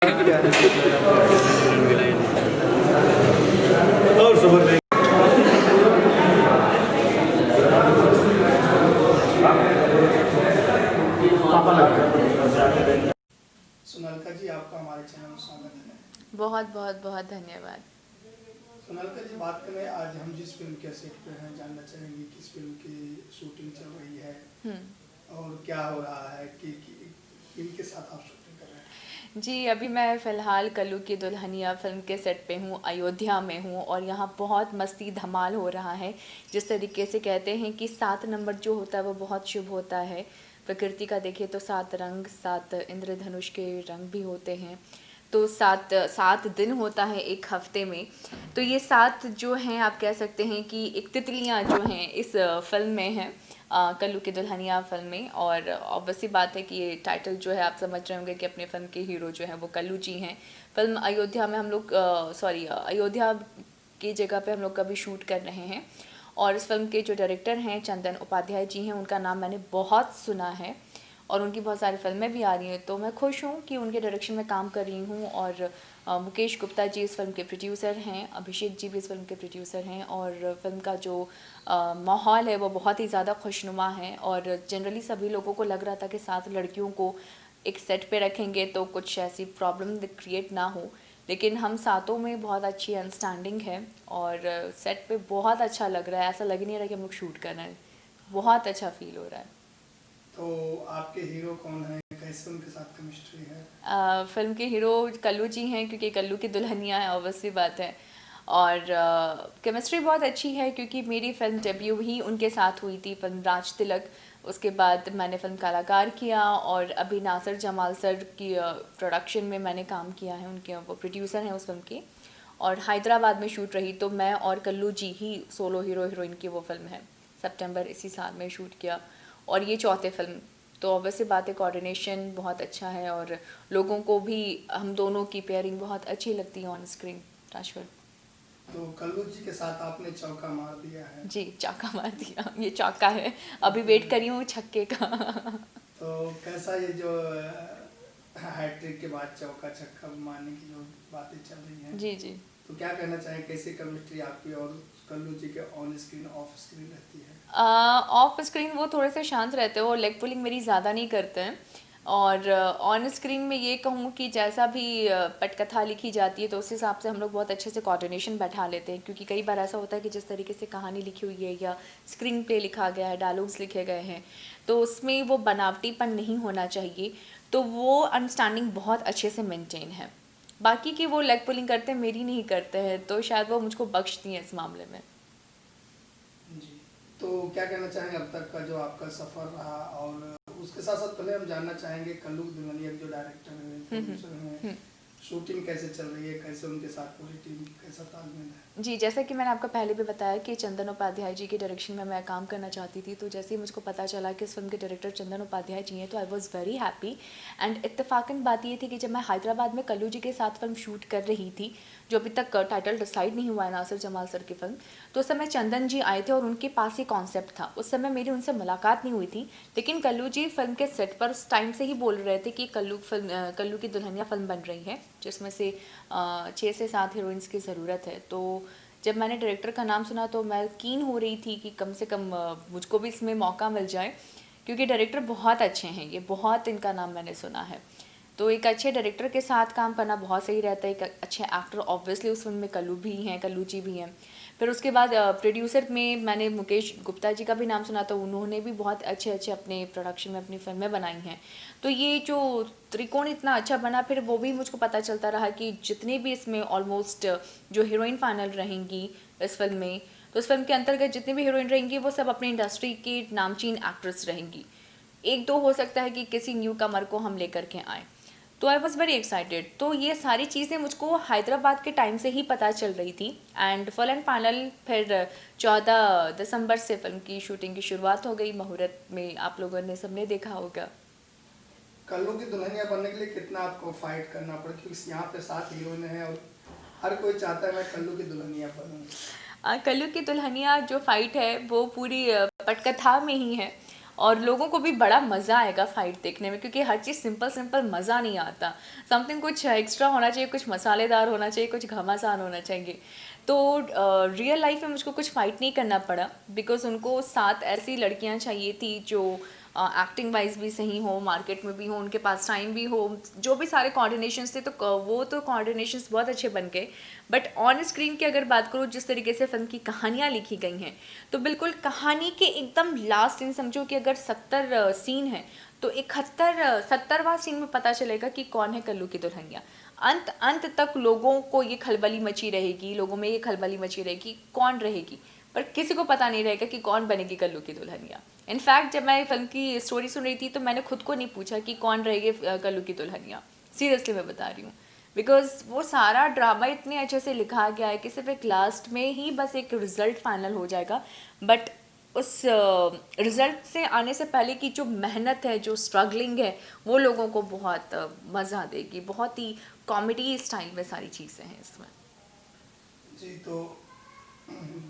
और सुबह में पापा लगता है। सोनालिका जी, आपका हमारे चैनल में स्वागत है। बहुत बहुत बहुत धन्यवाद। सोनालिका जी, बात करें आज हम जिस फिल्म के सेट पे हैं, जानना चाहेंगे किस फिल्म की शूटिंग चल रही है और क्या हो रहा है कि किनके साथ आप शूटिंग कर रहे हैं। जी, अभी मैं फ़िलहाल कल्लू की दुल्हनिया फ़िल्म के सेट पे हूँ, अयोध्या में हूँ और यहाँ बहुत मस्ती धमाल हो रहा है। जिस तरीके से कहते हैं कि 7 नंबर जो होता है वो बहुत शुभ होता है। प्रकृति का देखें तो 7 रंग, 7 इंद्रधनुष के रंग भी होते हैं। तो 7 दिन होता है एक हफ्ते में। तो ये 7 जो हैं आप कह सकते हैं कि एक तितलियाँ जो हैं इस फ़िल्म में हैं, कल्लू की दुल्हनिया फ़िल्म में। और ऑब्वियसली बात है कि ये टाइटल जो है आप समझ रहे होंगे कि अपने फ़िल्म के हीरो जो हैं वो कल्लू जी हैं। फ़िल्म अयोध्या में हम लोग अयोध्या की जगह पे हम लोग कभी शूट कर रहे हैं। और इस फिल्म के जो डायरेक्टर हैं चंदन उपाध्याय जी हैं, उनका नाम मैंने बहुत सुना है और उनकी बहुत सारी फिल्में भी आ रही हैं। तो मैं खुश हूँ कि उनके डायरेक्शन में काम कर रही हूँ। और मुकेश गुप्ता जी इस फिल्म के प्रोड्यूसर हैं, अभिषेक जी भी इस फिल्म के प्रोड्यूसर हैं। और फिल्म का जो माहौल है वो बहुत ही ज़्यादा खुशनुमा है। और जनरली सभी लोगों को लग रहा था कि 7 लड़कियों को एक सेट पे रखेंगे तो कुछ ऐसी प्रॉब्लम क्रिएट ना हो, लेकिन हम सातों में बहुत अच्छी अंडरस्टैंडिंग है और सेट पे बहुत अच्छा लग रहा है। ऐसा लग नहीं रहा कि हम लोग शूट कर रहे हैं, बहुत अच्छा फील हो रहा है। तो आपके हीरो कौन है, कैसे उनके साथ केमिस्ट्री है। फिल्म के हीरो कल्लू जी हैं, क्योंकि कल्लू की दुल्हनिया है, ऑब्वियसली बात है। और केमिस्ट्री बहुत अच्छी है क्योंकि मेरी फिल्म डेब्यू ही उनके साथ हुई थी, फिल्म राज तिलक। उसके बाद मैंने फिल्म कलाकार किया और अभी नासिर जमाल सर की प्रोडक्शन में मैंने काम किया है, उनके वो प्रोड्यूसर हैं उस फिल्म के। और हैदराबाद में शूट रही तो मैं और कल्लू जी ही सोलो हीरो हीरोइन की वो फिल्म है, सितंबर इसी साल में शूट किया। और ये चौथे फिल्म, तो ऑब्वियसली बात है कोऑर्डिनेशन बहुत अच्छा है और लोगों को भी हम दोनों की पेयरिंग बहुत अच्छी लगती है ऑन स्क्रीन। राजवर तो कल्लू जी के साथ आपने चौका मार दिया है। जी, चौका मार दिया, ये चौका है, अभी वेट करी हूँ छक्के का। तो कैसा ये जो हैट्रिक के बाद चौका छक्का मारने की जो बातें चल रही हैं, जी जी। तो क्या कहना चाहें, कैसे केमिस्ट्री आपकी और कल्लू जी के ऑन स्क्रीन ऑफ स्क्रीन रहती है। ऑफ स्क्रीन वो थोड़े से शांत रहते हैं और लेग पुलिंग मेरी ज़्यादा नहीं करते हैं। और ऑन स्क्रीन में ये कहूँ कि जैसा भी पटकथा लिखी जाती है तो उस हिसाब से हम लोग बहुत अच्छे से कोऑर्डिनेशन बैठा लेते हैं, क्योंकि कई बार ऐसा होता है कि जिस तरीके से कहानी लिखी हुई है या स्क्रीन प्ले लिखा गया है, डायलॉग्स लिखे गए हैं, तो उसमें वो बनावटीपन नहीं होना चाहिए। तो वो अंडरस्टैंडिंग बहुत अच्छे से मेंटेन है। बाकी की वो लेग पुलिंग करते हैं, मेरी नहीं करते हैं, तो शायद वो मुझको बख्शती हैं इस मामले में। जी, तो क्या कहना चाहेंगे अब तक का जो आपका सफ़र रहा, और उसके साथ साथ पहले हम जानना चाहेंगे कल्लू दुल्हनिया जो डायरेक्टर हैं, प्रोड्यूसर हैं, शूटिंग कैसे चल रही है, कैसे उनके साथ पूरी टीम कैसा तालमेल है। जी, जैसा कि मैंने आपको पहले भी बताया कि चंदन उपाध्याय जी के डायरेक्शन में मैं काम करना चाहती थी, तो जैसे ही मुझको पता चला कि इस फिल्म के डायरेक्टर चंदन उपाध्याय जी हैं तो I was very happy. And इत्तेफाकन बात ये थी कि जब मैं हैदराबाद में कल्लू जी के साथ फिल्म शूट कर रही थी, जो अभी तक टाइटल डिसाइड नहीं हुआ है, नासिर जमाल सर की फिल्म, तो उस समय चंदन जी आए थे और उनके पास ये कॉन्सेप्ट था। उस समय मेरी उनसे मुलाकात नहीं हुई थी, लेकिन कल्लू जी फिल्म के सेट पर उस टाइम से ही बोल रहे थे कि कल्लू की दुल्हनिया फिल्म बन रही है, जिसमें से 6 से 7 हीरोइंस की ज़रूरत है। तो जब मैंने डायरेक्टर का नाम सुना तो मैं कीन हो रही थी कि कम से कम मुझको भी इसमें मौका मिल जाए, क्योंकि डायरेक्टर बहुत अच्छे हैं, ये बहुत इनका नाम मैंने सुना है। तो एक अच्छे डायरेक्टर के साथ काम करना बहुत सही रहता है। एक अच्छे एक्टर ऑब्वियसली उस फिल्म में कल्लू भी हैं, कल्लू जी भी हैं। फिर उसके बाद प्रोड्यूसर में मैंने मुकेश गुप्ता जी का भी नाम सुना, तो उन्होंने भी बहुत अच्छे अच्छे अपने प्रोडक्शन में अपनी फिल्में बनाई हैं। तो ये जो त्रिकोण इतना अच्छा बना, फिर वो भी मुझको पता चलता रहा कि जितने भी इसमें ऑलमोस्ट जो हीरोइन फाइनल रहेंगी इस फिल्म में, तो इस फिल्म के अंतर्गत जितनी भी हीरोइन रहेंगी वो सब अपनी इंडस्ट्री की नामचीन एक्ट्रेस रहेंगी। एक दो हो सकता है कि किसी न्यू कमर को हम लेकर के आए। तो आई वॉज़ वेरी एक्साइटेड। तो ये सारी चीज़ें मुझको हैदराबाद के टाइम से ही पता चल रही थी। एंड फुल एंड फाइनल फिर 14 दिसंबर से फिल्म की शूटिंग की शुरुआत हो गई। मुहूर्त में आप लोगों ने सबने देखा होगा। कल्लू की दुल्हनिया बनने के लिए कितना आपको फाइट करना पड़ा, क्योंकि यहाँ पे 7 हीरोइन हैं और हर कोई चाहता है मैं कल्लू की दुल्हनिया बनूँ। कल्लू की दुल्हनिया जो फाइट है वो पूरी पटकथा में ही है। और लोगों को भी बड़ा मज़ा आएगा फाइट देखने में, क्योंकि हर चीज़ सिंपल सिंपल मज़ा नहीं आता, समथिंग कुछ एक्स्ट्रा होना चाहिए, कुछ मसालेदार होना चाहिए, कुछ घमासान होना चाहिए। तो रियल लाइफ में मुझको कुछ फ़ाइट नहीं करना पड़ा, बिकॉज उनको 7 ऐसी लड़कियां चाहिए थी जो एक्टिंग वाइज भी सही हो, मार्केट में भी हो, उनके पास टाइम भी हो, जो भी सारे कोऑर्डिनेशंस थे, तो वो तो कोऑर्डिनेशंस बहुत अच्छे बन गए। बट ऑन स्क्रीन की अगर बात करूँ, जिस तरीके से फिल्म की कहानियाँ लिखी गई हैं, तो बिल्कुल कहानी के एकदम लास्ट सीन, समझो कि अगर 70 सीन है तो 70वां सीन में पता चलेगा कि कौन है कल्लू की दुल्हनिया। अंत तक लोगों को ये खलबली मची रहेगी, लोगों में ये खलबली मची रहेगी कौन रहेगी, पर किसी को पता नहीं रहेगा कि कौन बनेगी कल्लू की दुल्हनिया। इनफैक्ट जब मैं फिल्म की स्टोरी सुन रही थी तो मैंने खुद को नहीं पूछा कि कौन रहेगी कल्लू की दुल्हनिया, सीरियसली मैं बता रही हूँ, बिकॉज वो सारा ड्रामा इतने अच्छे से लिखा गया है कि सिर्फ एक लास्ट में ही बस एक रिजल्ट फाइनल हो जाएगा, बट उस रिजल्ट से आने से पहले की जो मेहनत है, जो स्ट्रगलिंग है, वो लोगों को बहुत मज़ा देगी। बहुत ही कॉमेडी स्टाइल में सारी चीज़ें हैं इसमें। जी, तो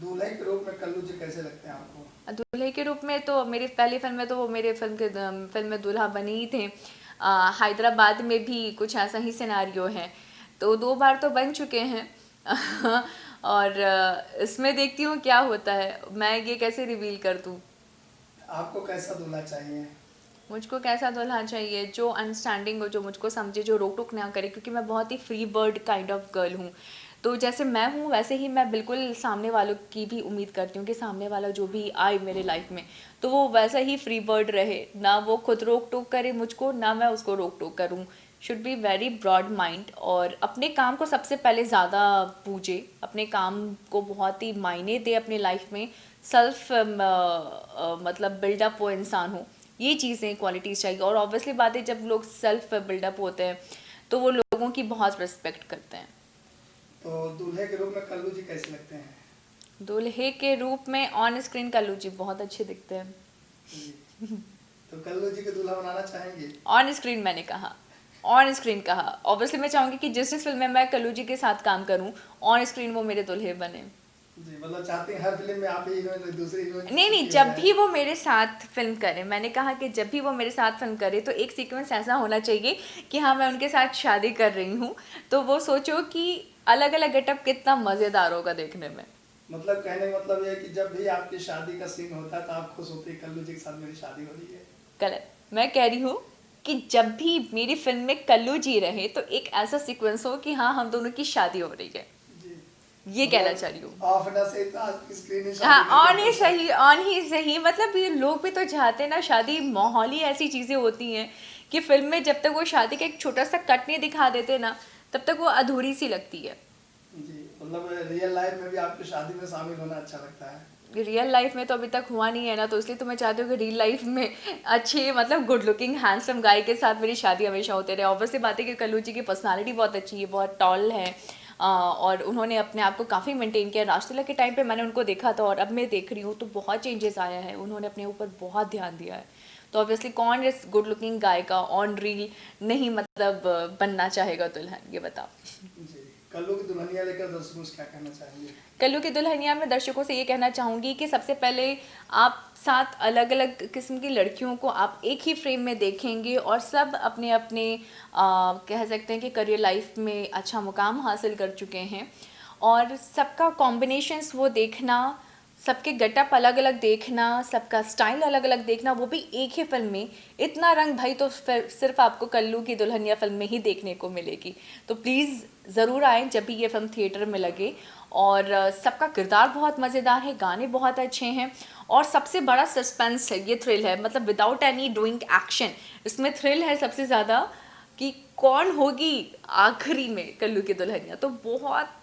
दूल्हे के रूप में कल्लू जी कैसे लगते हैं आपको? दूल्हे के रूप में तो मेरी पहली फिल्म में तो वो मेरे फिल्म में दूल्हा बने ही थे। हैदराबाद में भी कुछ ऐसा ही सिनारियो है, तो 2 बार तो बन चुके हैं और इसमें देखती हूँ क्या होता है, मैं ये कैसे रिवील कर दूँ। आपको कैसा दूल्हा चाहिए? मुझको कैसा दूल्हा चाहिए? जो अंडरस्टैंडिंग हो, जो मुझको समझे, जो रोक टोक ना करे, क्योंकि मैं बहुत ही free bird kind of girl हूँ। तो जैसे मैं हूँ वैसे ही मैं बिल्कुल सामने वालों की भी उम्मीद करती हूँ कि सामने वाला जो भी आए मेरे लाइफ में तो वो वैसा ही फ्री बर्ड रहे, ना वो खुद रोक टोक करे मुझको, ना मैं उसको रोक टोक करूँ। Should be very broad mind और अपने काम को सबसे पहले ज़्यादा पूजे, अपने काम को बहुत ही मायने दे अपने लाइफ में, सेल्फ मतलब बिल्डअप वो इंसान हो, ये चीज़ें क्वालिटीज़ चाहिए। और ऑब्वियसली बात है, जब लोग सेल्फ बिल्डअप होते हैं तो वो लोगों की बहुत रिस्पेक्ट करते हैं। तो दूल्हे के रूप में कल्लू जी कैसे लगते हैं? दूल्हे के रूप में ऑन स्क्रीन कल्लू जी बहुत अच्छे दिखते हैं। तो कल्लू जी को दूल्हा बनाना चाहेंगे? ऑन स्क्रीन मैंने कहा, ऑन स्क्रीन कहा। ऑब्वियसली मैं चाहूँगी कि जिस फिल्म में मैं कल्लू जी के साथ काम करूँ, ऑन स्क्रीन वो मेरे दूल्हे बने। जी, मतलब चाहते हैं हर फिल्म में आप ही हीरोइन, दूसरी हीरोइन? नहीं, जब भी वो मेरे साथ फिल्म करे, मैंने कहा कि जब भी वो मेरे साथ फिल्म करे तो एक सीक्वेंस ऐसा होना चाहिए कि हाँ मैं उनके साथ शादी कर रही हूँ, तो वो सोचो कि अलग अलग गेटअप कितना मज़ेदार होगा देखने में। मतलब कहने का मतलब ये है कि जब भी आपकी शादी का सीन होता है तो आप खुश होते हैं कल्लू जी के साथ मेरी शादी हो रही है? गलत, मैं कह रही हूँ कि जब भी मेरी फिल्म में कल्लू जी रहे तो एक ऐसा सीक्वेंस हो कि हाँ हम दोनों की शादी हो रही है, ये कहना चाह रही हूँ। हाँ, ऑन ही सही मतलब ये लोग भी तो चाहते हैं ना, शादी माहौल ही ऐसी चीज़ें होती हैं कि फिल्म में जब तक वो शादी का एक छोटा सा कट नहीं दिखा देते ना, तब तक वो अधूरी सी लगती है। जी, मतलब रियल लाइफ में भी आपकी शादी में शामिल होना अच्छा लगता है? रियल लाइफ में तो अभी तक हुआ नहीं है ना, तो इसलिए तो मैं चाहती हूँ कि रियल लाइफ में अच्छे मतलब गुड लुकिंग हैंडसम गाय के साथ मेरी शादी हमेशा होते रहे। ऑब्वियसली बात है कि कल्लू जी की पर्सनालिटी बहुत अच्छी है, बहुत टॉल है और उन्होंने अपने आप को काफ़ी मेंटेन किया। राजतिलक के टाइम पे मैंने उनको देखा था और अब मैं देख रही हूँ तो बहुत चेंजेस आया है, उन्होंने अपने ऊपर बहुत ध्यान दिया है। तो ऑब्वियसली कौन इस गुड लुकिंग गाय का ऑन रील नहीं मतलब बनना चाहेगा दुल्हन, ये बताओ। जी, कल्लू की दुल्हनिया लेकर दर्शकों से क्या कहना चाहेंगे? कल्लू की दुल्हनिया में दर्शकों से ये कहना चाहूँगी कि सबसे पहले आप 7 अलग अलग किस्म की लड़कियों को आप एक ही फ्रेम में देखेंगे और सब अपने अपने कह सकते हैं कि करियर लाइफ में अच्छा मुकाम हासिल कर चुके हैं और सबका कॉम्बिनेशंस वो देखना, सबके गेटअप अलग अलग देखना, सबका स्टाइल अलग अलग देखना, वो भी एक ही फिल्म में, इतना रंग भाई तो सिर्फ आपको कल्लू की दुल्हनिया फिल्म में ही देखने को मिलेगी। तो प्लीज़ ज़रूर आएँ जब भी ये फिल्म थिएटर में लगे। और सबका किरदार बहुत मज़ेदार है, गाने बहुत अच्छे हैं और सबसे बड़ा सस्पेंस है, ये थ्रिल है, मतलब विदाउट एनी डूइंग एक्शन इसमें थ्रिल है सबसे ज़्यादा कि कौन होगी आखिरी में कल्लू की दुल्हनिया। तो बहुत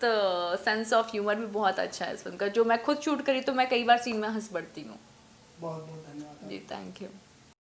सेंस ऑफ ह्यूमर भी बहुत अच्छा है इस फिल्म का, जो मैं खुद शूट करी तो मैं कई बार सीन में हंस पड़ती हूँ। बहुत बहुत धन्यवाद जी, थैंक यू।